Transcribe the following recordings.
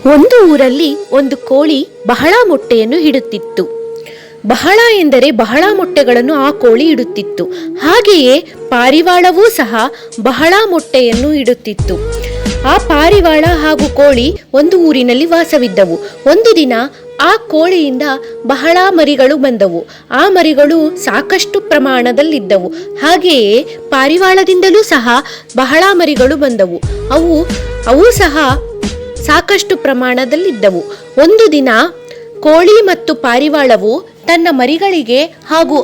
ಒಂದು ಊರಲ್ಲಿ ಒಂದು ಕೋಳಿ ಬಹಳ ಮೊಟ್ಟೆಯನ್ನು ಇಡುತ್ತಿತ್ತು. ಬಹಳ ಎಂದರೆ ಬಹಳ ಮೊಟ್ಟೆಗಳನ್ನು ಆ ಕೋಳಿ ಇಡುತ್ತಿತ್ತು. ಹಾಗೆಯೇ ಪಾರಿವಾಳವೂ ಸಹ ಬಹಳ ಮೊಟ್ಟೆಯನ್ನು ಇಡುತ್ತಿತ್ತು. ಆ ಪಾರಿವಾಳ ಹಾಗೂ ಕೋಳಿ ಒಂದು ಊರಿನಲ್ಲಿ ವಾಸವಿದ್ದವು. ಒಂದು ದಿನ ಆ ಕೋಳಿಯಿಂದ ಬಹಳ ಮರಿಗಳು ಬಂದವು. ಆ ಮರಿಗಳು ಸಾಕಷ್ಟು ಪ್ರಮಾಣದಲ್ಲಿದ್ದವು. ಹಾಗೆಯೇ ಪಾರಿವಾಳದಿಂದಲೂ ಸಹ ಬಹಳ ಮರಿಗಳು ಬಂದವು. ಅವು ಸಹ ಸಾಕಷ್ಟು ಪ್ರಮಾಣದಲ್ಲಿದ್ದವು. ಒಂದು ದಿನ ಕೋಳಿ ಮತ್ತು ಪಾರಿವಾಳವು ತನ್ನ ಮರಿಗಳಿಗೆ ಹಾಗೂ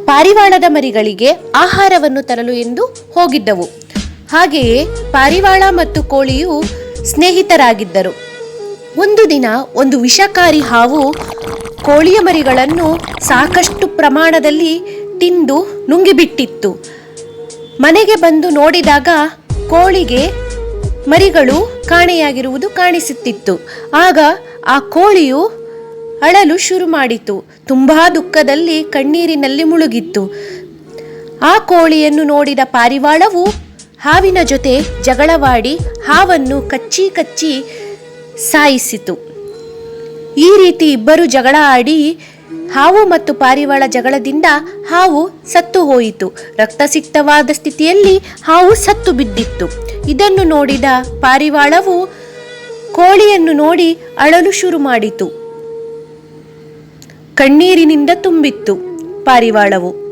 ಪಾರಿವಾಳದ ಮರಿಗಳಿಗೆ ಆಹಾರವನ್ನು ತರಲು ಎಂದು ಹೋಗಿದ್ದವು. ಹಾಗೆಯೇ ಪಾರಿವಾಳ ಮತ್ತು ಕೋಳಿಯು ಸ್ನೇಹಿತರಾಗಿದ್ದರು. ಒಂದು ದಿನ ಒಂದು ವಿಷಕಾರಿ ಹಾವು ಕೋಳಿಯ ಮರಿಗಳನ್ನು ಸಾಕಷ್ಟು ಪ್ರಮಾಣದಲ್ಲಿ ತಿಂದು ನುಂಗಿಬಿಟ್ಟಿತ್ತು. ಮನೆಗೆ ಬಂದು ನೋಡಿದಾಗ ಕೋಳಿಗೆ ಮರಿಗಳು ಕಾಣೆಯಾಗಿರುವುದು ಕಾಣಿಸುತ್ತಿತ್ತು. ಆಗ ಆ ಕೋಳಿಯು ಅಳಲು ಶುರು ಮಾಡಿತು. ತುಂಬಾ ದುಃಖದಲ್ಲಿ ಕಣ್ಣೀರಿನಲ್ಲಿ ಮುಳುಗಿತ್ತು. ಆ ಕೋಳಿಯನ್ನು ನೋಡಿದ ಪಾರಿವಾಳವು ಹಾವಿನ ಜೊತೆ ಜಗಳವಾಡಿ ಹಾವನ್ನು ಕಚ್ಚಿ ಸಾಯಿಸಿತು. ಈ ರೀತಿ ಇಬ್ಬರು ಜಗಳ ಆಡಿ ಹಾವು ಮತ್ತು ಪಾರಿವಾಳ ಜಗಳದಿಂದ ಹಾವು ಸತ್ತು ಹೋಯಿತು. ರಕ್ತಸಿಕ್ತವಾದ ಸ್ಥಿತಿಯಲ್ಲಿ ಹಾವು ಸತ್ತು ಬಿದ್ದಿತ್ತು. ಇದನ್ನು ನೋಡಿದ ಪಾರಿವಾಳವು ಕೋಳಿಯನ್ನು ನೋಡಿ ಅಳಲು ಶುರು ಮಾಡಿತು. ಕಣ್ಣೀರಿನಿಂದ ತುಂಬಿತ್ತು ಪಾರಿವಾಳವು.